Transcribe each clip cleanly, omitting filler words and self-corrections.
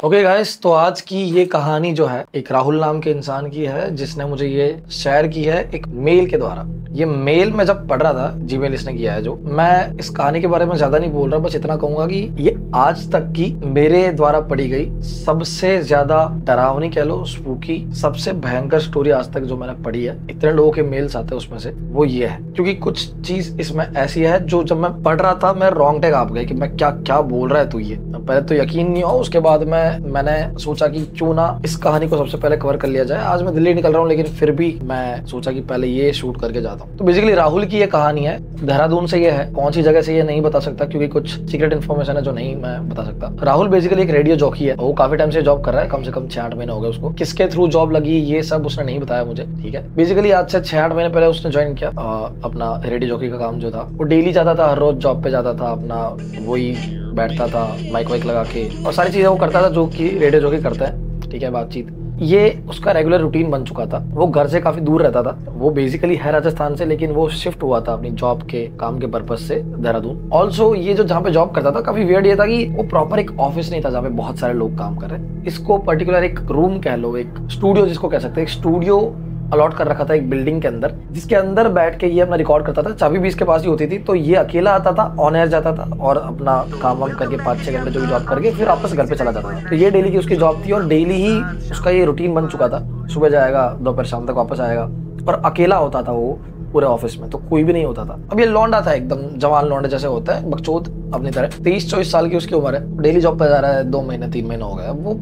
Okay guys, तो आज की ये कहानी जो है एक राहुल नाम के इंसान की है जिसने मुझे ये शेयर की है एक मेल के द्वारा। ये मेल मैं जब पढ़ रहा था, जीमेल इसने किया है जो, मैं इस कहानी के बारे में ज्यादा नहीं बोल रहा, बस इतना कहूंगा कि ये आज तक की मेरे द्वारा पढ़ी गई सबसे ज्यादा डरावनी कह लो, स्पूकी, सबसे भयंकर स्टोरी आज तक जो मैंने पढ़ी है। इतने लोगों के मेल्स आते हैं उसमें से वो ये है, क्योंकि कुछ चीज इसमें ऐसी है जो जब मैं पढ़ रहा था मैं रोंगटे कांप गए कि मैं क्या क्या बोल रहा है तू। ये पहले तो यकीन नहीं हुआ, उसके बाद मैंने सोचा कि क्यों ना इस कहानी को सबसे पहले कवर कर लिया जाए। आज मैं दिल्ली निकल रहा हूँ, लेकिन फिर भी मैं सोचा कि पहले ये शूट करके जाता हूँ। तो बेसिकली राहुल की ये कहानी है, देहरादून से ये है, कौन सी जगह से ये नहीं बता सकता क्योंकि कुछ सीक्रेट इन्फॉर्मेशन है जो नहीं मैं बता सकता। राहुल बेसिकली एक रेडियो जॉकी है, वो काफी टाइम से जॉब कर रहा है, कम से कम 6-8 महीने हो गए उसको। किसके थ्रू जॉब लगी ये सब उसने नहीं बताया मुझे, ठीक है। बेसिकली आज से 6-8 महीने पहले उसने ज्वाइन किया अपना रेडियो जॉकी का काम जो था। वो डेली जाता था, हर रोज जॉब पे जाता था, अपना वही बैठता था माइक वाइक लगा के और सारी चीजें वो करता था जो कि रेडियो जॉकी करता है, ठीक है, बातचीत। ये उसका रेगुलर रूटीन बन चुका था। वो घर से काफी दूर रहता था, वो बेसिकली है राजस्थान से, लेकिन वो शिफ्ट हुआ था अपनी जॉब के काम के पर्पज से देहरादून। ऑल्सो ये जो जहाँ पे जॉब करता था, काफी वियर्ड ये था कि वो प्रॉपर एक ऑफिस नहीं था जहाँ पे बहुत सारे लोग काम कर रहे हैं। इसको पर्टिकुलर एक रूम कह लो, एक स्टूडियो जिसको कह सकते हैं, एक स्टूडियो अलॉट कर रखा था एक बिल्डिंग के अंदर, जिसके अंदर बैठ के ये अपना रिकॉर्ड करता था। चाबी भी इसके पास ही होती थी, तो ये अकेला आता था, ऑन एयर जाता था और अपना काम वाम करके 5-6 घंटे जो भी जॉब करके फिर वापस घर पे चला जाता था। तो ये डेली की उसकी जॉब थी और डेली ही उसका ये रूटीन बन चुका था। सुबह जाएगा, दोपहर शाम तक वापस आएगा, और अकेला होता था वो पूरे ऑफिस में, तो कोई भी नहीं होता था। अब ये लौंडा था, एकदम जवान लौंडे जैसे होता है, बकचोद अपनी तरह। 23-24 साल की उसकी उम्र है, डेली जॉब पे जा रहा है, 2 महीने 3 महीने हो गए। वो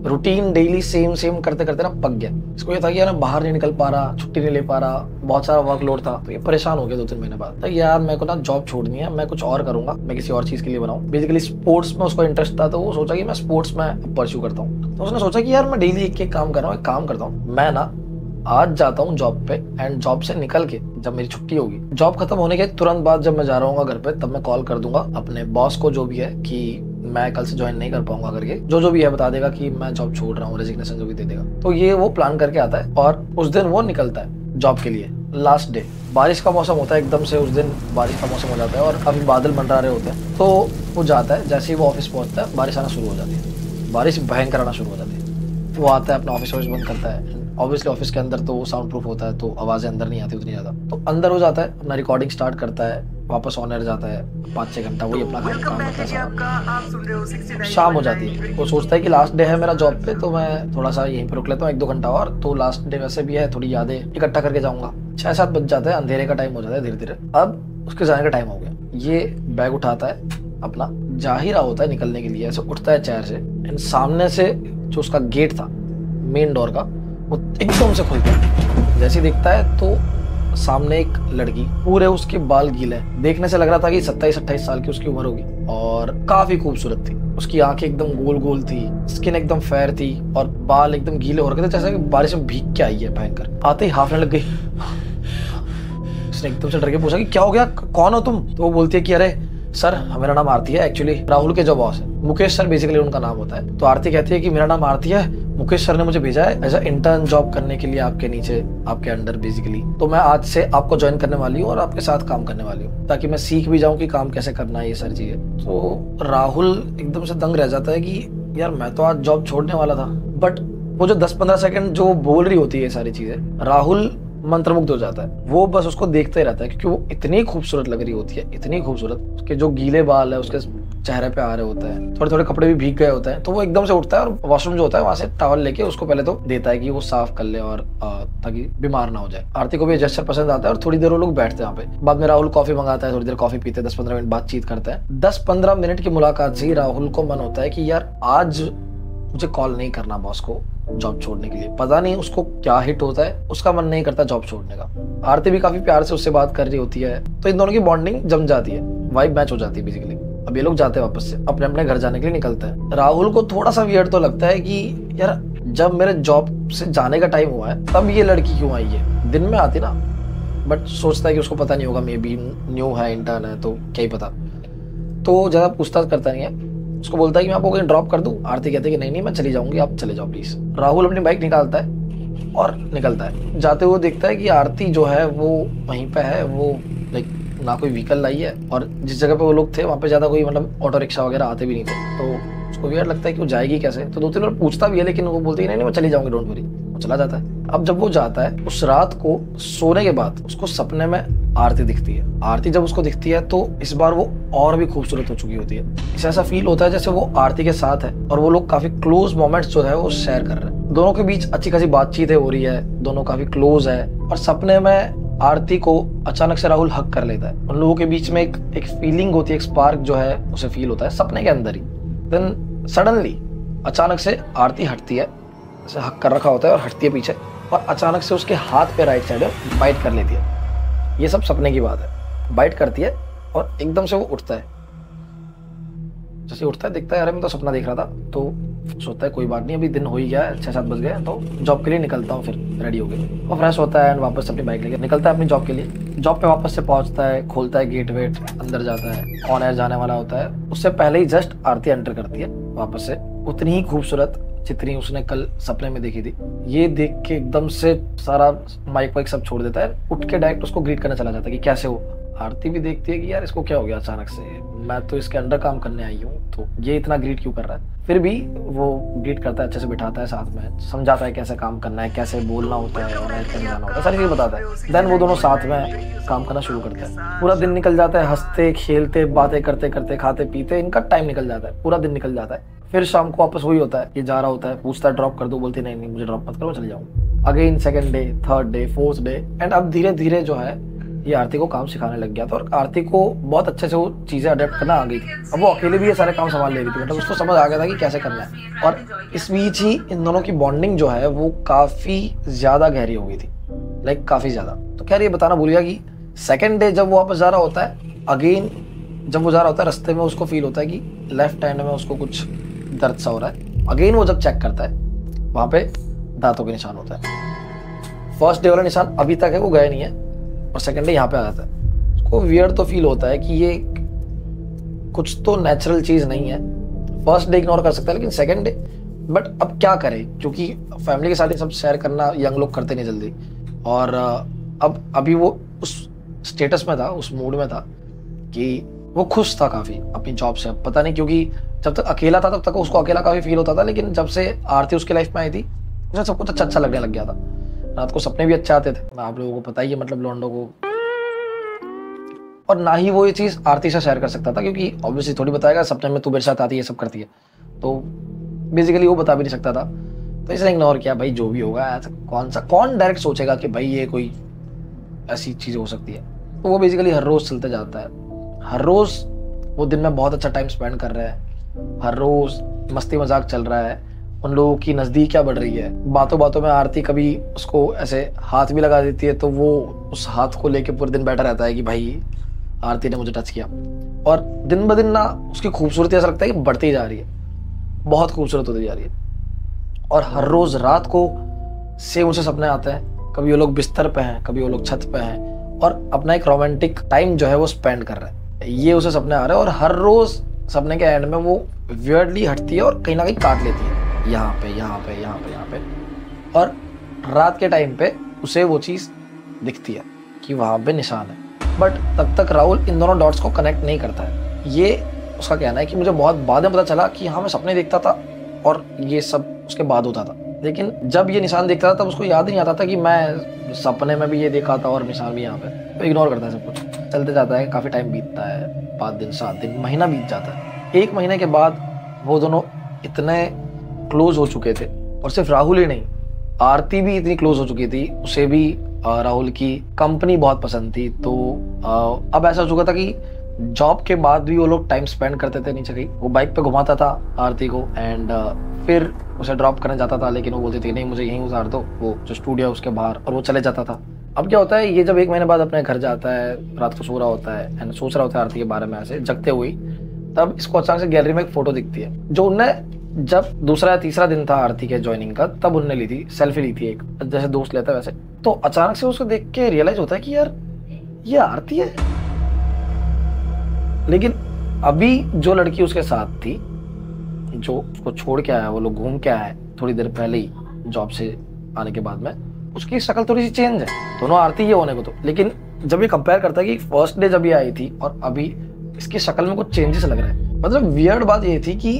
रूटीन डेली सेम करते करते ना पक गया। इसको ये था कि यार मैं बाहर नहीं निकल पा रहा, छुट्टी नहीं ले पा रहा, बहुत सारा वर्कलोड था। तो ये परेशान हो गया 2-3 महीने बाद। तो यार मेरे को ना जॉब छोड़नी है, मैं कुछ और करूंगा, मैं किसी और चीज के लिए बनाऊं। बेसिकली स्पोर्ट्स में उसको इंटरेस्ट था, तो वो सोचा कि मैं स्पोर्ट्स में परस्यू करता हूँ। तो उसने सोचा कि यार मैं डेली एक काम कर रहा हूँ, एक काम करता हूँ, मैं ना आज जाता हूँ जॉब पे, एंड जॉब से निकल के जब मेरी छुट्टी होगी, जॉब खत्म होने के तुरंत बाद जब मैं जा रहा हूँ घर पे, तब मैं कॉल कर दूंगा अपने बॉस को जो भी है कि मैं कल से ज्वाइन नहीं कर पाऊंगा करके, जो भी है बता देगा कि मैं जॉब छोड़ रहा हूँ, रेजिग्नेशन जो भी दे देगा। तो ये वो प्लान करके आता है और उस दिन वो निकलता है जॉब के लिए। लास्ट डे, बारिश का मौसम होता है, एकदम से उस दिन बारिश का मौसम हो जाता है और काफी बादल मंडरा रहे होते हैं। तो वो जाता है, जैसे ही वो ऑफिस पहुंचता है बारिश आना शुरू हो जाती है, बारिश भयंकर आना शुरू हो जाती है। वो आता है, अपना ऑफिस बंद करता है। ऑब्वियसली ऑफिस के अंदर तो वो साउंड प्रूफ होता है, तो आवाजें अंदर नहीं आती उतनी ज्यादा। तो अंदर हो जाता है, अपना रिकॉर्डिंग स्टार्ट करता है, वापस ऑन एयर जाता है, 5-6 घंटा वही अपना काम करता है। शाम हो जाती है, वो सोचता है कि लास्ट डे है मेरा जॉब पे, तो मैं थोड़ा सा यहीं पे रुक लेता हूँ 1-2 घंटा और, तो लास्ट डे वैसे भी है, थोड़ी यादें इकट्ठा करके जाऊंगा। 6-7 बज जाता है, अंधेरे का टाइम हो जाता है धीरे धीरे। अब उसके जाने का टाइम हो गया। ये बैग उठाता है अपना, जा ही रहा होता है निकलने के लिए, ऐसे उठता है चेयर से, एंड सामने से जो उसका गेट था मेन डोर का, वो एकदम से खुलता है। जैसे ही दिखता है तो सामने एक लड़की, पूरे उसके बाल गीले, देखने से लग रहा था कि 27-28 साल की उसकी उम्र होगी और काफी खूबसूरत थी। उसकी आंखें एकदम गोल गोल थी, स्किन एकदम फेयर थी और बाल एकदम गीले हो रखे थे, जैसे कि बारिश में भीग के आई है भयंकर। आते ही हाफने लग गई। उसने एकदम से डर के पूछा कि क्या हो गया, कौन हो तुम? तो वो बोलती है कि अरे सर, मेरा नाम आरती है, एक्चुअली राहुल के जो बॉस है, मुकेश सर बेसिकली उनका नाम होता है। तो आरती कहती है कि मेरा नाम आरती है, मुकेश सर ने मुझे भेजा है एज अ इंटर्न जॉब करने के लिए आपके नीचे, आपके अंडर बेसिकली। तो मैं आज से आपको ज्वाइन करने वाली हूँ और आपके साथ काम करने वाली हूँ, ताकि मैं सीख भी जाऊँ कि काम कैसे करना है, ये सारी चीजें। तो राहुल एकदम से दंग रह जाता है कि यार मैं तो आज जॉब छोड़ने वाला था। बट वो जो 10-15 सेकंड जो बोल रही होती है ये सारी चीजें, राहुल मंत्रमुग्ध हो जाता है। वो बस उसको देखते ही रहता है, क्योंकि वो इतनी खूबसूरत लग रही होती है, इतनी खूबसूरत। उसके जो गीले बाल है उसके चेहरे पे आ रहे होते हैं, थोड़े थोड़े कपड़े भी भीग गए होते हैं। तो वो एकदम से उठता है और वॉशरूम जो होता है वहां से टॉवल लेके उसको पहले तो देता है कि वो साफ कर ले और ताकि बीमार ना हो जाए। आरती को भी जेस्चर पसंद आता है और थोड़ी देर वो लोग बैठते हैं यहाँ पे। बाद में राहुल कॉफी मंगाता है, थोड़ी देर कॉफी पीते हैं, 10-15 मिनट बातचीत करते हैं। 10-15 मिनट की मुलाकात से ही राहुल को मन होता है कि यार आज मुझे कॉल नहीं करना बॉस को जॉब छोड़ने के लिए। पता नहीं उसको क्या हिट होता है, उसका मन नहीं करता जॉब छोड़ने का। आरती भी काफी प्यार से उससे बात कर रही होती है, तो इन दोनों की बॉन्डिंग जम जाती है, वाइब मैच हो जाती है बेसिकली। अब ये लोग जाते हैं वापस से अपने अपने घर जाने के लिए निकलते हैं। राहुल को थोड़ा सा वियर्ड तो लगता है कि यार जब मेरे जॉब से जाने का टाइम हुआ है तब ये लड़की क्यों आई है, दिन में आती ना। बट सोचता है कि उसको पता नहीं होगा, मे बी न्यू है, इंटर्न है, तो क्या ही पता। तो ज्यादा पूछताछ करता नहीं है, उसको बोलता है कि मैं आपको कहीं ड्रॉप कर दूं। आरती कहती है कि नहीं मैं चली जाऊंगी, आप चले जाओ प्लीज। राहुल अपनी बाइक निकालता है और निकलता है। जाते हुए देखता है कि आरती जो है वो वहीं पे है, वो लाइक ना कोई व्हीकल लाई है, और जिस जगह पे वो लोग थे वहाँ पे ज्यादा कोई मतलब ऑटो रिक्शा वगैरह आते भी नहीं थे। तो उसको वियर्ड लगता है कि वो जाएगी कैसे, तो 2-3 बार पूछता भी है, लेकिन वो बोलती है नहीं मैं चली जाऊंगी, डोंट वरी, वो चला जाता है। अब जब वो जाता है उस रात को सोने के बाद उसको सपने में आरती दिखती है। आरती जब उसको दिखती है तो इस बार वो और भी खूबसूरत हो चुकी होती है। इसे ऐसा फील होता है जैसे वो आरती के साथ है और वो लोग काफी क्लोज मोमेंट्स जो है वो शेयर कर रहे हैं। दोनों के बीच अच्छी खासी बातचीत हो रही है, दोनों काफी क्लोज है। और सपने में आरती को अचानक से राहुल हक कर लेता है। उन लोगों के बीच में एक फीलिंग होती है, एक स्पार्क जो है उसे फील होता है सपने के अंदर ही। देन सडनली अचानक से आरती हटती है, ऐसे हक कर रखा होता है और हटती है पीछे, और अचानक से उसके हाथ पे राइट साइड में बाइट कर लेती है। ये सब सपने की बात है। बाइट करती है और एकदम से वो उठता है। जैसे उठता है देखता है अरे मैं तो सपना देख रहा था, तो सोचता है कोई बात नहीं, अभी दिन हो ही गया है, 6-7 बज गए, तो जॉब के लिए निकलता हूँ। फिर रेडी हो गए और फ्रेश होता है एंड वापस अपनी बाइक लेकर निकलता है अपनी जॉब के लिए। जॉब पे वापस से पहुंचता है, खोलता है गेट वेट, अंदर जाता है, ऑन एयर जाने वाला होता है। उससे पहले ही जस्ट आरती एंटर करती है वापस से, उतनी ही खूबसूरत जितनी उसने कल सपने में देखी थी। ये देख के एकदम से सारा माइक वाइक सब छोड़ देता है, उठ के डायरेक्ट उसको ग्रीट करना चला जाता है कि कैसे हो। आरती भी देखती है कि यार इसको क्या हो गया अचानक से, मैं तो इसके अंडर काम करने आई हूँ, तो ये इतना ग्रीट क्यों कर रहा है। फिर भी वो ग्रीट करता है, अच्छे से बिठाता है साथ में, समझाता है कैसे काम करना है, कैसे बोलना होता है, और कैसे जाना होता है, सारी चीज़ बताता है। देन वो दोनों साथ में काम करना शुरू करते हैं। पूरा दिन निकल जाता है हंसते खेलते बातें करते करते, खाते पीते, इनका टाइम निकल जाता है, पूरा दिन निकल जाता है। फिर शाम को वापस वही होता है, ये जा रहा होता है, पूछता है ड्रॉप कर दो, बोलती नहीं मुझे ड्रॉप मत करो, चले जाऊँ। Again second day, third day, fourth day, and अब धीरे धीरे जो है ये आरती को काम सिखाने लग गया था और आरती को बहुत अच्छे से वो चीज़ें अडेप्ट करना आ गई थी। अब वो अकेले भी ये सारे काम संभाल ले रही थी, मतलब उसको समझ आ गया था कि कैसे करना है। और इस बीच ही इन दोनों की बॉन्डिंग जो है वो काफ़ी ज़्यादा गहरी हो गई थी, लाइक काफ़ी ज़्यादा। तो खैर ये बताना भूल गया कि सेकेंड डे जब वो वापस जा रहा होता है, अगेन जब वो जा रहा होता है रास्ते में उसको फील होता है कि लेफ्ट हैंड में उसको कुछ दर्द सा हो रहा है। अगेन वो जब चेक करता है वहाँ पे दांतों के निशान होता है। फर्स्ट डे वाला निशान अभी तक है, वो गए नहीं है, और सेकंड डे यहाँ पे आ जाता है। उसको वियर्ड तो फील होता है कि ये कुछ तो नेचुरल चीज़ नहीं है। फर्स्ट डे इग्नोर कर सकता है, लेकिन सेकंड डे बट अब क्या करे, क्योंकि फैमिली के साथ ये सब शेयर करना यंग लोग करते नहीं जल्दी। और अब अभी वो उस स्टेटस में था, उस मूड में था कि वो खुश था काफ़ी अपनी जॉब से। अब पता नहीं, क्योंकि जब तक अकेला था तब तक उसको अकेला काफ़ी फील होता था, लेकिन जब से आरती उसके लाइफ में आई थी उसे सब कुछ अच्छा अच्छा लगने लग गया था। रात को सपने भी अच्छे आते थे, आप लोगों को पता ही है, मतलब लौंडो को। और ना ही वो ये चीज़ आरती से शेयर कर सकता था, क्योंकि ऑब्वियसली थोड़ी बताएगा सपने में तू मेरे साथ आती है, सब करती है, तो बेसिकली वो बता भी नहीं सकता था। तो इसने इग्नोर किया, भाई जो भी होगा, ऐसा कौन डायरेक्ट सोचेगा कि भाई ये कोई ऐसी चीज़ हो सकती है। तो वो बेसिकली हर रोज़ चलते जाता है, हर रोज़ वो दिन में बहुत अच्छा टाइम स्पेंड कर रहे हैं, हर रोज़ मस्ती मजाक चल रहा है, उन लोगों की नज़दीकियाँ बढ़ रही है। बातों बातों में आरती कभी उसको ऐसे हाथ भी लगा देती है, तो वो उस हाथ को लेके पूरे दिन बैठा रहता है कि भाई आरती ने मुझे टच किया। और दिन ब दिन ना उसकी खूबसूरती ऐसा लगता है कि बढ़ती जा रही है, बहुत खूबसूरत होती जा रही है। और हर रोज़ रात को सेम उसे सपने आते हैं, कभी वो लोग बिस्तर पे हैं, कभी वो लोग छत पे हैं, और अपना एक रोमांटिक टाइम जो है वो स्पेंड कर रहे हैं। ये उसे सपने आ रहे हैं, और हर रोज़ सपने के एंड में वो वियर्डली हटती है और कहीं ना कहीं काट लेती है, यहाँ पे यहाँ पे यहाँ पे यहाँ पे। और रात के टाइम पे उसे वो चीज़ दिखती है कि वहाँ पे निशान है, बट तब तक राहुल इन दोनों डॉट्स को कनेक्ट नहीं करता है। ये उसका कहना है कि मुझे बहुत बाद में पता चला कि हाँ मैं सपने देखता था और ये सब उसके बाद होता था, लेकिन जब ये निशान देखता था तब उसको याद ही नहीं आता था कि मैं सपने में भी ये देखा था और निशान भी यहाँ पे। तो इग्नोर करता है सब कुछ, चलते जाता है, काफ़ी टाइम बीतता है, 5 दिन 7 दिन महीना बीत जाता है। 1 महीने के बाद वो दोनों इतने क्लोज हो चुके थे, और सिर्फ राहुल ही नहीं, आरती भी इतनी क्लोज हो चुकी थी, उसे भी राहुल की कंपनी बहुत पसंद थी। तो अब ऐसा हो चुका था कि जॉब के बाद भी वो लोग टाइम स्पेंड करते थे नीचे कहीं। वो बाइक पे घुमाता था आरती को, एंड फिर उसे ड्रॉप करने जाता था, लेकिन वो बोलती थी नहीं मुझे यहीं उतार दो, वो जो स्टूडियो है उसके बाहर, और वो चले जाता था। अब क्या होता है, ये जब 1 महीने बाद अपने घर जाता है, रात को सो रहा होता है एंड सोच रहा होता है आरती के बारे में ऐसे जगते हुए, तब इसको अचानक से गैलरी में एक फोटो दिखती है, जो उनने जब दूसरा या तीसरा दिन था आरती के ज्वाइनिंग का, तब उनने ली थी, सेल्फी ली थी एक, जैसे दोस्त लेता है वैसे। तो अचानक से उसको देख के रियलाइज होता है कि यार ये आरती है। लेकिन अभी जो लड़की उसके साथ थी, जो उसको छोड़ के आया, वो लोग घूम के आए थोड़ी देर पहले ही जॉब से आने के बाद में, उसकी शक्ल थोड़ी सी चेंज है। दोनों आरती ही होने को तो, लेकिन जब ये कंपेयर करता है कि फर्स्ट डे जब ये आई थी और अभी, इसकी शक्ल में कुछ चेंजेस लग रहे हैं। मतलब वियर्ड बात ये थी कि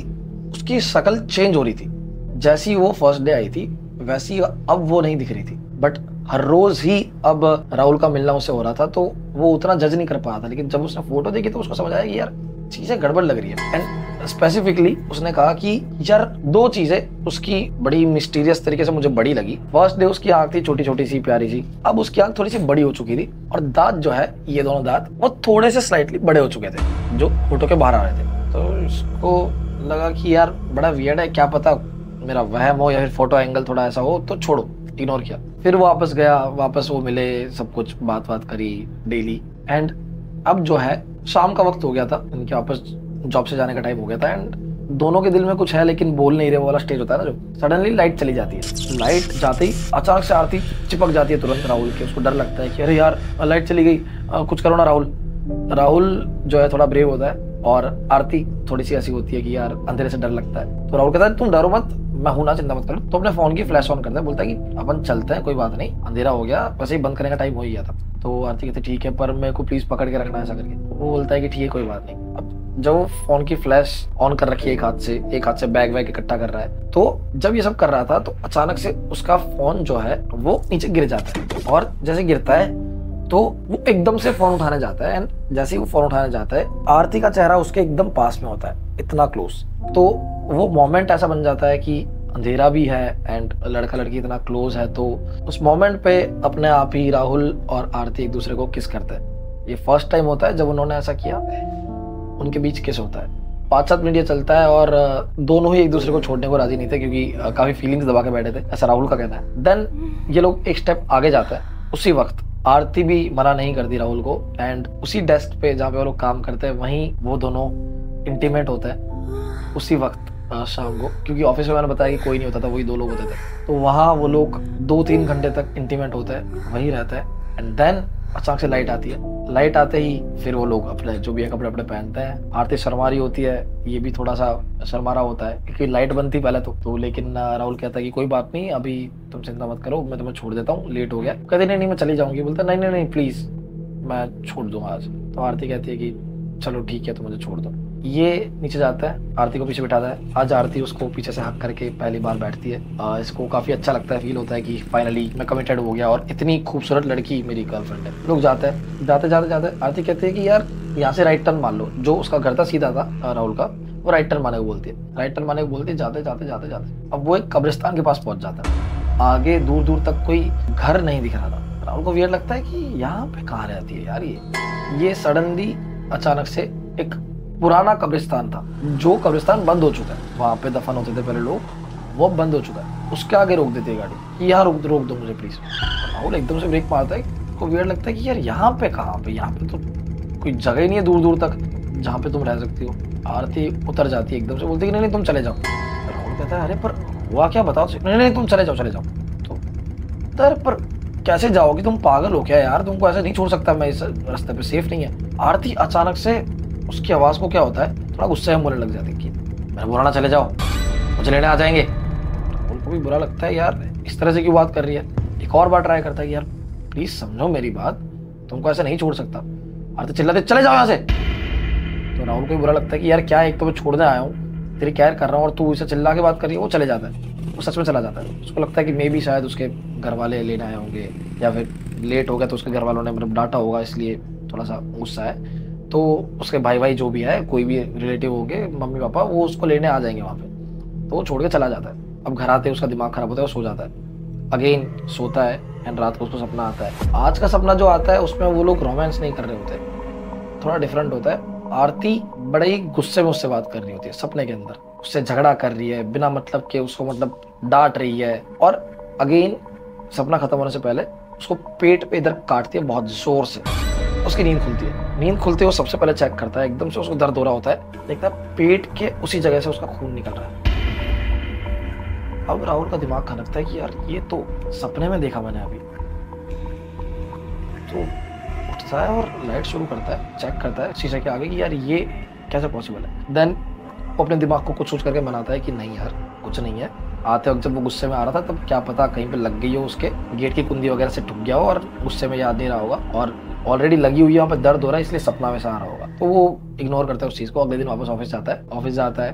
उसकी शक्ल चेंज हो रही थी। जैसी वो फर्स्ट डे आई थी वैसी अब वो नहीं दिख रही थी, बट हर रोज ही अब राहुल का मिलना उससे हो रहा था, तो वो उतना जज नहीं कर पाया था। लेकिन जब उसने फोटो देखी तो उसको समझ आया कि यार चीजें गड़बड़ लग रही है। एंड स्पेसिफिकली उसने कहा कि यार 2 चीजें उसकी बड़ी मिस्टीरियस तरीके से मुझे बड़ी लगी। फर्स्ट डे उसकी आंख थी छोटी छोटी सी प्यारी सी, अब उसकी आंख थोड़ी सी बड़ी हो चुकी थी और दांत जो है, ये दोनों दांत वो थोड़े से स्लाइटली बड़े हो चुके थे जो फोटो के बाहर आ रहे थे। तो इसको लगा कि यार बड़ा वियर्ड है, क्या पता मेरा वहम हो या फिर फोटो एंगल थोड़ा ऐसा हो, तो छोड़ो, इग्नोर किया। फिर वापस गया, वापस वो मिले, सब कुछ बात करी डेली। एंड अब जो है शाम का वक्त हो गया था, इनके वापस जॉब से जाने का टाइम हो गया था। एंड दोनों के दिल में कुछ है लेकिन बोल नहीं रहे, वो वाला स्टेज होता है ना, जो सडनली लाइट चली जाती है। लाइट जाते ही अचानक से आरती चिपक जाती है तुरंत राहुल के। उसको डर लगता है कि अरे यार लाइट चली गई, कुछ करो ना राहुल। राहुल जो है थोड़ा ब्रेव होता है और आरती थोड़ी सी ऐसी होती है कि यार अंधेरे से डर लगता है। तो राहुल कहता है तुम डरो मत, मैं हूं ना, चिंता मत करो। तो अपने फोन की फ्लैश ऑन करता है, बोलता है कि अपन चलते हैं, कोई बात नहीं, अंधेरा हो गया, वैसे ही बंद करने का टाइम हो ही गया था। तो आरती कहती ठीक है, पर मेरे को प्लीज पकड़ के रखना ऐसा करके। वो बोलता है कि ठीक है कोई बात नहीं। अब जब वो फोन की फ्लैश ऑन कर रखी है एक हाथ से बैग वैग इकट्ठा कर रहा है, तो जब ये सब कर रहा था तो अचानक से उसका फोन जो है वो नीचे गिर जाता है। और जैसे गिरता है तो वो एकदम से फोन उठाने जाता है। एंड जैसे ही वो फोन उठाने जाता है, आरती का चेहरा उसके एकदम पास में होता है, इतना क्लोज। तो वो मोमेंट ऐसा बन जाता है कि अंधेरा भी है एंड लड़का लड़की इतना क्लोज है। तो उस मोमेंट पे अपने आप ही राहुल और आरती एक दूसरे को किस करते हैं। ये फर्स्ट टाइम होता है जब उन्होंने ऐसा किया, उनके बीच किस होता है। 5-7 मिनट ये चलता है और दोनों ही एक दूसरे को छोड़ने को राजी नहीं थे, क्योंकि काफी फीलिंग्स दबा के बैठे थे, ऐसा राहुल का कहना है। देन ये लोग एक स्टेप आगे जाते हैं। उसी वक्त आरती भी मना नहीं करती राहुल को। एंड उसी डेस्क पे जहाँ पे वो लोग काम करते हैं वहीं वो दोनों इंटीमेट होते हैं उसी वक्त शाम को, क्योंकि ऑफिस में मैंने बताया कि कोई नहीं होता था, वही 2 लोग होते थे। तो वहाँ वो लोग 2-3 घंटे तक इंटीमेट होते हैं, वही रहते हैं। एंड देन अचानक से लाइट आती है। लाइट आते ही फिर वो लोग अपने जो भी है कपड़े अपने पहनते हैं। आरती शर्मा रही होती है, ये भी थोड़ा सा शर्मा रहा होता है क्योंकि लाइट बंद थी पहले तो लेकिन राहुल कहता है कि कोई बात नहीं, अभी तुम चिंता मत करो, मैं तुम्हें छोड़ देता हूँ, लेट हो गया। कहते नहीं मैं चली जाऊंगी। बोलता नहीं प्लीज मैं छोड़ दूंगा आज। तो आरती कहती है कि चलो ठीक है, तो मुझे छोड़ दो। ये नीचे जाता है, आरती को पीछे बिठाता है। आज आरती उसको पीछे से हक करके पहली बार बैठती है। इसको काफी अच्छा लगता है, फील होता है कि फाइनली मैं कमिटेड हो गया और इतनी खूबसूरत लड़की मेरी गर्लफ्रेंड है। लोग जाते हैं, जाते आरती कहती है कि यार यहाँ से राइट टर्न मान लो। जो उसका घर था सीधा था राहुल का, वो राइट टर्न मारने को बोलती है। राइट टर्न मारने को बोलती है, जाते अब वो एक कब्रिस्तान के पास पहुंच जाता है। आगे दूर दूर तक कोई घर नहीं दिख रहा था। राहुल को वियर्ड लगता है कि यहाँ पे कहाँ रहती है यार ये सडनली अचानक से एक पुराना कब्रिस्तान था, जो कब्रिस्तान बंद हो चुका है। वहां पे दफन होते थे पहले लोग, वो बंद हो चुका है। उसके आगे रोक देती है गाड़ी कि यहाँ रोक दो मुझे प्लीज। राहुल एकदम से ब्रेक मारता है, उसको वियर्ड लगता है कि यार यहाँ पे कहाँ पे, यहाँ पे तो कोई जगह ही नहीं है दूर दूर तक जहाँ पे तुम रह सकती हो। आरती उतर जाती है एकदम से, बोलती है नहीं तुम चले जाओ। राहुल कहता है अरे पर हुआ क्या बताओ। नहीं तुम चले जाओ। तो अरे पर कैसे जाओगी, तुम पागल हो क्या यार, तुमको ऐसे नहीं छोड़ सकता मैं, इस रास्ते पे सेफ नहीं है। आरती अचानक से उसकी आवाज को क्या होता है, थोड़ा गुस्से में बोलने लग जाती है कि मैंने बोला ना चले जाओ, मुझे लेने आ जाएंगे। उनको भी बुरा लगता है यार इस तरह से क्यों बात कर रही है। एक और बार ट्राई करता है कि यार प्लीज समझो मेरी बात, तुमको ऐसे नहीं छोड़ सकता। आरती चिल्लाते चले जाओ यहाँ से। तो राहुल को भी बुरा लगता है कि यार क्या, एक तो मैं छोड़ने आया हूँ, तेरी केयर कर रहा हूँ और तू इसे चिल्ला के बात कर रही है। वो चले जाता है, वो सच में चला जाता है। उसको लगता है कि मे भी शायद उसके घर वाले लेने आए होंगे या फिर लेट हो गया तो उसके घर वालों ने मतलब डांटा होगा, इसलिए थोड़ा सा गुस्सा है। तो उसके भाई जो भी है, कोई भी रिलेटिव होंगे, मम्मी पापा, वो उसको लेने आ जाएंगे वहाँ पे। तो वो छोड़ के चला जाता है। अब घर आते उसका दिमाग खराब होता है, वो सो जाता है। अगेन सोता है एंड रात को उसको सपना आता है। आज का सपना जो आता है उसमें वो लोग रोमांस नहीं कर रहे होते, थोड़ा डिफरेंट होता है। आरती बड़े ही गुस्से में उससे बात कर रही होती है सपने के अंदर, उससे झगड़ा कर रही है बिना मतलब के, उसको मतलब डांट रही है। और अगेन सपना खत्म होने से पहले उसको पेट पे इधर काटती है बहुत जोर से। उसकी नींद खुलती है, नींद खुलते वो सबसे पहले चेक करता है, एकदम से उसको दर्द हो रहा होता है, देखता है पेट के उसी जगह से उसका खून निकल रहा है। अब राहुल का दिमाग खनकता है कि यार ये तो सपने में देखा मैंने अभी। तो उठता है और लाइट शुरू करता है, चेक करता है शीशे के आगे कि यार ये कैसे पॉसिबल है। देन वो अपने दिमाग को कुछ सोच करके मनाता है कि नहीं यार कुछ नहीं है। आते वक्त जब वो गुस्से में आ रहा था तब क्या पता कहीं पे लग गई हो, उसके गेट की कुंडी वगैरह से ठुक गया हो और गुस्से में याद नहीं रहा होगा और ऑलरेडी लगी हुई है, वहाँ पे दर्द हो रहा है, इसलिए सपना वैसा आ रहा होगा। तो वो इग्नोर करता है उस चीज़ को। अगले दिन वापस ऑफिस जाता है।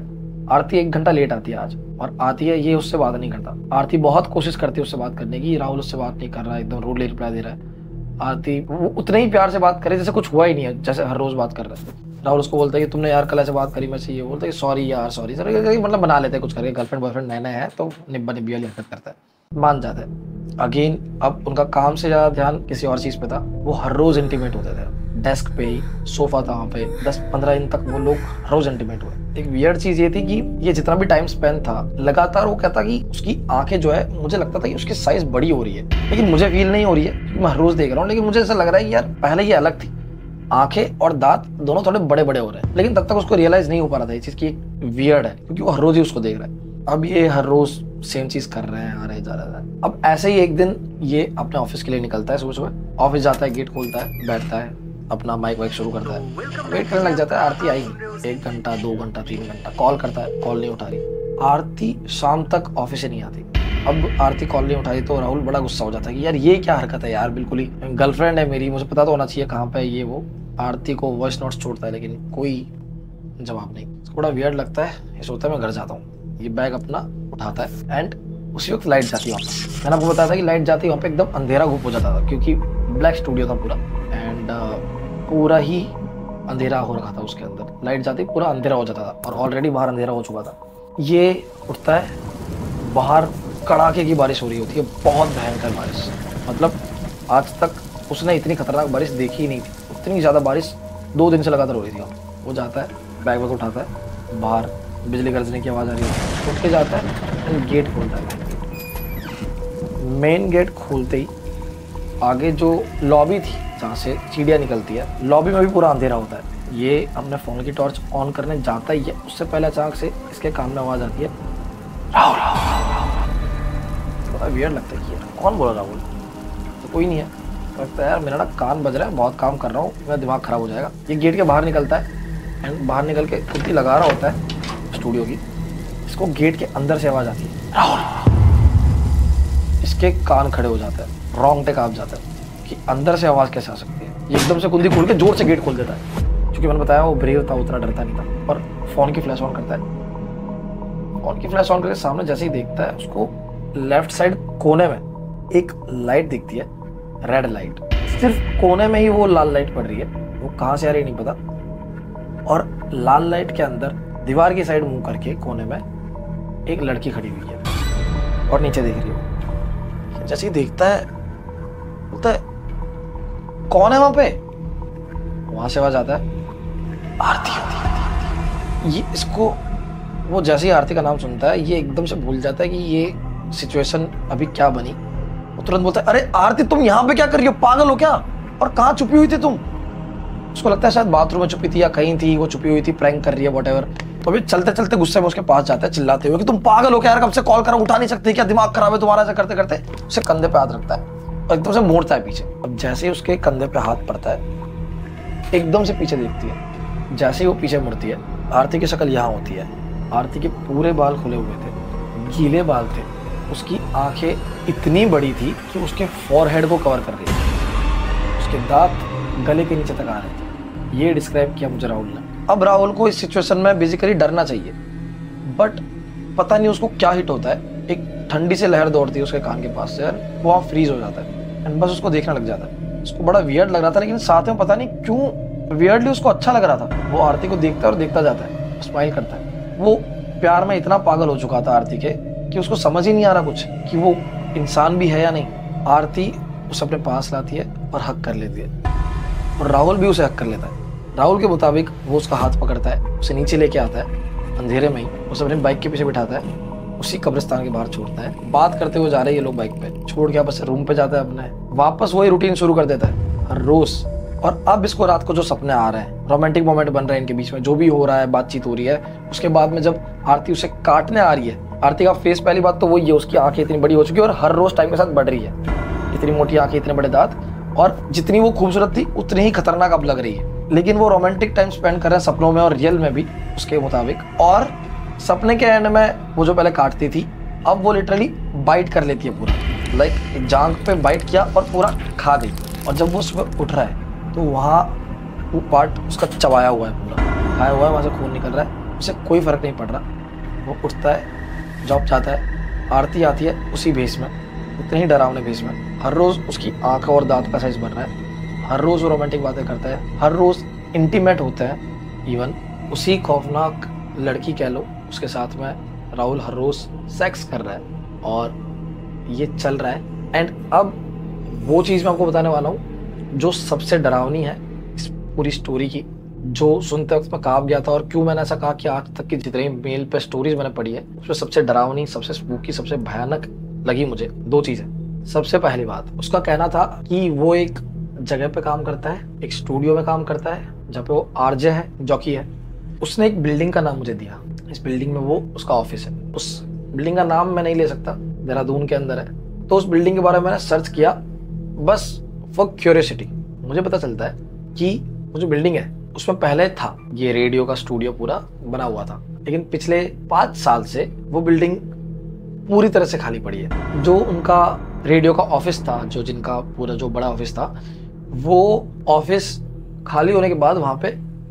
आरती 1 घंटा लेट आती है आज, और आती है, ये उससे बात नहीं करता। आरती बहुत कोशिश करती है उससे बात करने की, राहुल उससे बात नहीं कर रहा है, एकदम रूडली रिप्लाई दे रहा है। आरती वो उतने ही प्यार से बात करे जैसे कुछ हुआ ही नहीं है, जैसे हर रोज बात कर रहा है। राहुल उसको बोलता है कि तुमने यार कल ऐसे बात करी, मैं से ये बोलता है सॉरी यार सॉरी सर, मतलब बना लेते हैं कुछ करके, गर्लफ्रेंड बॉयफ्रेंड नए नए है तो निब्बा निब्बी वाली हरकत करता है, मान जाता है। अगेन अब उनका काम से ज्यादा ध्यान किसी और चीज पे था, वो हर रोज इंटीमेट होते थे, डेस्क पे ही, सोफा था वहाँ पे, 10-15 दिन तक वो लोग हर रोज इंटीमेट हुए। एक वियर्ड चीज ये थी कि ये जितना भी टाइम स्पेंड था लगातार वो कहता कि उसकी आंखें जो है, मुझे लगता था कि उसकी साइज बड़ी हो रही है, लेकिन मुझे फील नहीं हो रही है, मैं हर रोज देख रहा हूँ, लेकिन मुझे ऐसा लग रहा है कि यार पहले ये अलग थी, आंखें और दांत दोनों थोड़े बड़े बड़े हो रहे हैं, लेकिन तब तक उसको रियलाइज नहीं हो पा रहा था ये चीज की एक वियर्ड है, क्योंकि वो हर रोज ही उसको देख रहा है। अब ये हर रोज सेम चीज कर रहे हैं, आ रहे जा रहा है। अब ऐसे ही एक दिन ये अपने ऑफिस के लिए निकलता है, सुबह सुबह ऑफिस जाता है, गेट खोलता है, बैठता है, अपना माइक वाइक शुरू करता है, वेट करने लग जाता है। आरती आई 1 घंटा 2 घंटा 3 घंटा, कॉल करता है, कॉल नहीं उठा रही। आरती शाम तक ऑफिस से नहीं आती। अब आरती कॉल नहीं उठाई तो राहुल बड़ा गुस्सा हो जाता है कि यार ये क्या हरकत है यार, बिल्कुल ही गर्लफ्रेंड है मेरी, मुझे पता तो होना चाहिए कहाँ पे है ये वो। आरती को वॉइस नोट्स छोड़ता है लेकिन कोई जवाब नहीं, थोड़ा वियर्ड लगता है, ये सोचता है मैं घर जाता हूँ। ये बैग अपना उठाता है एंड उसी वक्त लाइट जाती है वहाँ पे। मैंने आपको बताया था कि लाइट जाती है वहाँ पे, एकदम अंधेरा घुप हो जाता था क्योंकि ब्लैक स्टूडियो था पूरा, एंड पूरा ही अंधेरा हो रखा था उसके अंदर। लाइट जाती पूरा अंधेरा हो जाता था और ऑलरेडी बाहर अंधेरा हो चुका था। ये उठता है, बाहर कड़ाके की बारिश हो रही होती है, बहुत भयंकर बारिश, मतलब आज तक उसने इतनी खतरनाक बारिश देखी ही नहीं थी। इतनी ज़्यादा बारिश 2 दिन से लगातार हो रही थी। वो जाता है, बैग वैग उठाता है, बाहर बिजली गरजने की आवाज़ आ रही है, उठ के जाता है, गेट खोलता है। मेन गेट खोलते ही आगे जो लॉबी थी जहाँ से चिड़िया निकलती है, लॉबी में भी पूरा अंधेरा होता है। ये अपने फ़ोन की टॉर्च ऑन करने जाता ही है, उससे पहले अचानक से इसके कान में आवाज़ आती है, राहुल राहुल। थोड़ा वियर्ड लगता है कि यार कौन बोला राहुल, तो कोई नहीं है। लगता है यार मेरा ना कान बज रहा है, बहुत काम कर रहा हूँ, मेरा दिमाग खराब हो जाएगा। ये गेट के बाहर निकलता है एंड बाहर निकल के कुर्ती लगा रहा होता है स्टूडियो की। इसको गेट के अंदर से आवाज़ आती है, राहुल। इसके कान खड़े हो जाते हैं, रोंगटे कांप जाता है कि अंदर से आवाज़ कैसे आ सकती है। ये एकदम से कुंडी खोल के जोर से गेट खोल देता है, क्योंकि मैंने बताया वो ब्रेव था, उतना डरता नहीं था। और फ़ोन की फ्लैश ऑन करता है, फ़ोन की फ्लैश ऑन करके सामने जैसे ही देखता है, उसको लेफ्ट साइड कोने में एक लाइट दिखती है, रेड लाइट। सिर्फ कोने में ही वो लाल लाइट पड़ रही है, वो कहाँ से आ रही है नहीं पता। और लाल लाइट के अंदर दीवार की साइड मुंह करके कोने में एक लड़की खड़ी हुई है और नीचे देख रही है। जैसे ही देखता है, बोलता है कौन है वहां पे। वहां से आवाज आता है, आरती। ये इसको, वो जैसे ही आरती का नाम सुनता है, ये एकदम से भूल जाता है कि ये सिचुएशन अभी क्या बनी। वो तुरंत बोलता है, अरे आरती तुम यहाँ पे क्या कर रही हो, पागल हो क्या, और कहाँ छुपी हुई थी तुम। उसको लगता है शायद बाथरूम में छुपी थी या कहीं थी, वो छुपी हुई थी, प्रैंक कर रही है, व्हाटएवर। तो अभी चलते चलते गुस्से में उसके पास जाता है, चिल्लाते हुए कि तुम पागल हो क्या यार, कब से कॉल करा, उठा नहीं सकते क्या, दिमाग खराब है तुम्हारा। ऐसा करते करते उसे कंधे पे हाथ रखता है और एकदम से मोड़ता है पीछे। अब जैसे ही उसके कंधे पे हाथ पड़ता है, एकदम से पीछे देखती है। जैसे ही वो पीछे मुड़ती है, आरती की शक्ल यहाँ होती है। आरती के पूरे बाल खुले हुए थे, गीले बाल थे, उसकी आंखें इतनी बड़ी थी कि उसके फॉरहेड को कवर कर रही थी, उसके दांत गले के नीचे तक आ रहे थे। ये डिस्क्राइब किया मुझे राहुल ने। अब राहुल को इस सिचुएशन में बेसिकली डरना चाहिए, बट पता नहीं उसको क्या हिट होता है, एक ठंडी से लहर दौड़ती है उसके कान के पास से, यार वो वहाँ फ्रीज हो जाता है एंड बस उसको देखने लग जाता है। उसको बड़ा वियर्ड लग रहा था, लेकिन साथ में पता नहीं क्यों वियर्डली उसको अच्छा लग रहा था। वो आरती को देखता है और देखता जाता है, स्माइल करता है। वो प्यार में इतना पागल हो चुका था आरती के कि उसको समझ ही नहीं आ रहा कुछ कि वो इंसान भी है या नहीं। आरती उसे अपने पास लाती है और हक कर लेती है, और राहुल भी उसे हक कर लेता है। राहुल के मुताबिक वो उसका हाथ पकड़ता है, उसे नीचे लेके आता है, अंधेरे में ही उसे अपने बाइक के पीछे बिठाता है, उसी कब्रिस्तान के बाहर छोड़ता है। बात करते हुए जा रहे हैं ये लोग बाइक पे, छोड़ के वापस रूम पे जाता है अपने, वापस वही रूटीन शुरू कर देता है हर रोज। और अब इसको रात को जो सपने आ रहे हैं, रोमांटिक मोमेंट बन रहे हैं इनके बीच में, जो भी हो रहा है, बातचीत हो रही है, उसके बाद में जब आरती उसे काटने आ रही है, आरती का फेस, पहली बात तो वही है, उसकी आंखें इतनी बड़ी हो चुकी है और हर रोज टाइम के साथ बढ़ रही है। इतनी मोटी आंखें, इतने बड़े दांत, और जितनी वो खूबसूरत थी उतनी ही खतरनाक अब लग रही है। लेकिन वो रोमांटिक टाइम स्पेंड कर रहे हैं सपनों में और रियल में भी उसके मुताबिक। और सपने के एंड में वो जो पहले काटती थी, अब वो लिटरली बाइट कर लेती है पूरा, लाइक एक जांघ पे बाइट किया और पूरा खा गई। और जब वो सुबह उठ रहा है तो वहाँ वो पार्ट उसका चबाया हुआ है, पूरा खाया हुआ है, वहाँ से खून निकल रहा है, उसे कोई फर्क नहीं पड़ रहा। वो उठता है, जॉब जाता है, आरती आती है उसी भेष में, उतने ही डरावने भेष में। हर रोज उसकी आंख और दांत का साइज बढ़ रहा है, हर रोज वो रोमांटिक बातें करता है, हर रोज इंटीमेट होता है। इवन उसी खौफनाक लड़की कह लो उसके साथ में राहुल हर रोज सेक्स कर रहा है और ये चल रहा है। एंड अब वो चीज़ मैं आपको बताने वाला हूँ जो सबसे डरावनी है इस पूरी स्टोरी की, जो सुनते वक्त मैं कांप गया था। और क्यों मैंने ऐसा कहा कि आज तक की जितनी मेल पे स्टोरीज मैंने पढ़ी है उसमें सबसे डरावनी, सबसे स्पूकी, सबसे भयानक लगी मुझे दो चीज़ें। सबसे पहली बात, उसका कहना था कि वो एक जगह पे काम करता है, एक स्टूडियो में काम करता है जहाँ पे वो आरजे है, जॉकी है। उसने एक बिल्डिंग का नाम मुझे दिया, इस बिल्डिंग में वो उसका ऑफिस है। उस बिल्डिंग का नाम मैं नहीं ले सकता, देहरादून के अंदर है। तो उस बिल्डिंग के बारे में मैंने सर्च किया बस फॉर क्यूरियोसिटी। मुझे पता चलता है कि वो जो बिल्डिंग है उसमें पहले था ये रेडियो का स्टूडियो पूरा बना हुआ था, लेकिन पिछले 5 साल से वो बिल्डिंग पूरी तरह से खाली पड़ी है। जो उनका रेडियो का ऑफिस था, जो जिनका पूरा जो बड़ा ऑफिस था, वो ऑफिस खाली होने के बाद वहां पे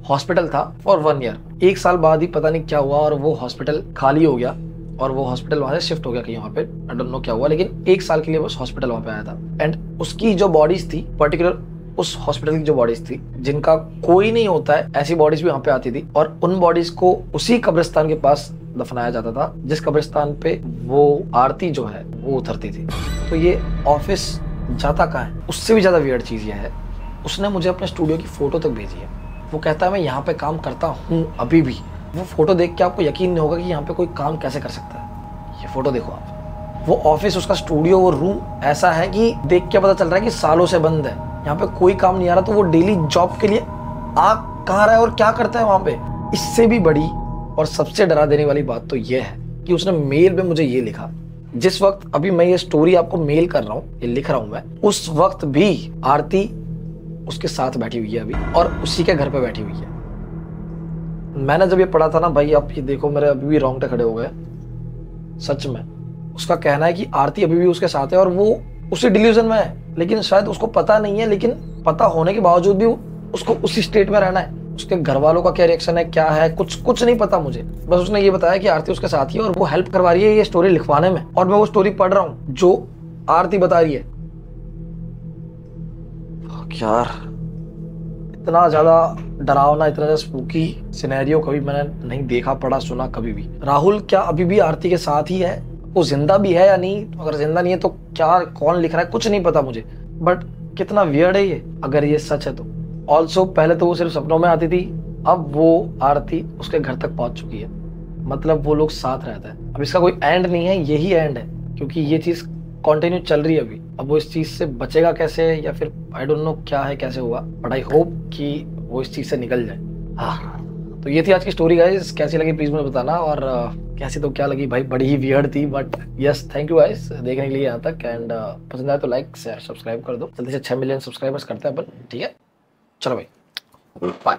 हॉस्पिटल था फॉर 1 ईयर। 1 साल बाद ही पता नहीं क्या हुआ और वो हॉस्पिटल खाली हो गया और वो हॉस्पिटल वहां से शिफ्ट हो गया कहीं वहां पे, आई डोंट नो क्या हुआ, लेकिन 1 साल के लिए बस हॉस्पिटल वहां पे आया था। एंड उसकी जो बॉडीज थी, पर्टिकुलर उस हॉस्पिटल की जो बॉडीज थी, जिनका कोई नहीं होता है, ऐसी बॉडीज भी वहां पे आती थी और उन बॉडीज को उसी कब्रिस्तान के पास दफनाया जाता था जिस कब्रिस्तान पे वो आरती जो है वो उतरती थी। तो ये ऑफिस जाता कहाँ है? उससे भी ज्यादा वियर्ड चीज ये है, उसने मुझे अपने स्टूडियो की फोटो तक भेजी है। वो कहता है मैं यहाँ पे काम करता हूँ अभी भी। वो फोटो देख के आपको यकीन नहीं होगा कि यहाँ पे कोई काम कैसे कर सकता है। ये फोटो देखो आप, वो ऑफिस, उसका स्टूडियो, वो रूम ऐसा है कि देख के पता चल रहा है कि सालों से बंद है, यहाँ पे कोई काम नहीं आ रहा। तो वो डेली जॉब के लिए आ कहाँ रहा है और क्या करता है वहां पे। इससे भी बड़ी और सबसे डरा देने वाली बात तो ये है कि उसने मेल पे मुझे ये लिखा, जिस वक्त अभी मैं ये स्टोरी आपको मेल कर रहा हूँ, ये लिख रहा हूँ मैं, उस वक्त भी आरती उसके साथ बैठी हुई है अभी और उसी के घर पे बैठी हुई है। मैंने जब ये पढ़ा था ना भाई, आप ये देखो मेरे अभी भी रोंगटे खड़े हो गए सच में। उसका कहना है कि आरती अभी भी उसके साथ है और वो उसी डिल्यूजन में है, लेकिन शायद उसको पता नहीं है, लेकिन पता होने के बावजूद भी उसको उसी स्टेट में रहना है। उसके घर वालों का क्या रिएक्शन है, क्या है, कुछ नहीं पता मुझे। बस उसने ये बताया कि आरती उसके साथ ही है और वो हेल्प करवा रही है ये स्टोरी लिखवाने में, और मैं वो स्टोरी पढ़ रहा हूँ जो आरती बता रही है। यार इतना ज्यादा डरावना, इतना ज्यादा स्पूकी सिनेरियो कभी मैंने नहीं देखा, पढ़ा, सुना कभी भी। राहुल क्या अभी भी आरती के साथ ही है? वो जिंदा भी है या नहीं? अगर जिंदा नहीं है तो क्या, कौन लिख रहा है, कुछ नहीं पता मुझे। बट कितना वियर्ड है ये अगर ये सच है तो। ऑल्सो पहले तो वो सिर्फ सपनों में आती थी, अब वो आरती उसके घर तक पहुंच चुकी है, मतलब वो लोग साथ रहते हैं। अब इसका कोई एंड नहीं है, यही एंड है, क्योंकि ये चीज कंटिन्यू चल रही है अभी। अब वो इस चीज से बचेगा कैसे, या फिर आई डोंट नो क्या है, कैसे होगा, बट आई होप कि वो इस चीज से निकल जाए। हाँ, तो ये थी आज की स्टोरी गाइस। कैसी लगी प्लीज मुझे बताना, और कैसी तो क्या लगी भाई, बड़ी ही वियर्ड थी, but yes thank you guys देखने के लिए यहाँ तक। एंड पसंद आए तो लाइक शेयर सब्सक्राइब कर दो। जल्दी से 6 मिलियन सब्सक्राइबर्स करते हैं अपन, ठीक है? चलो भाई, बाय।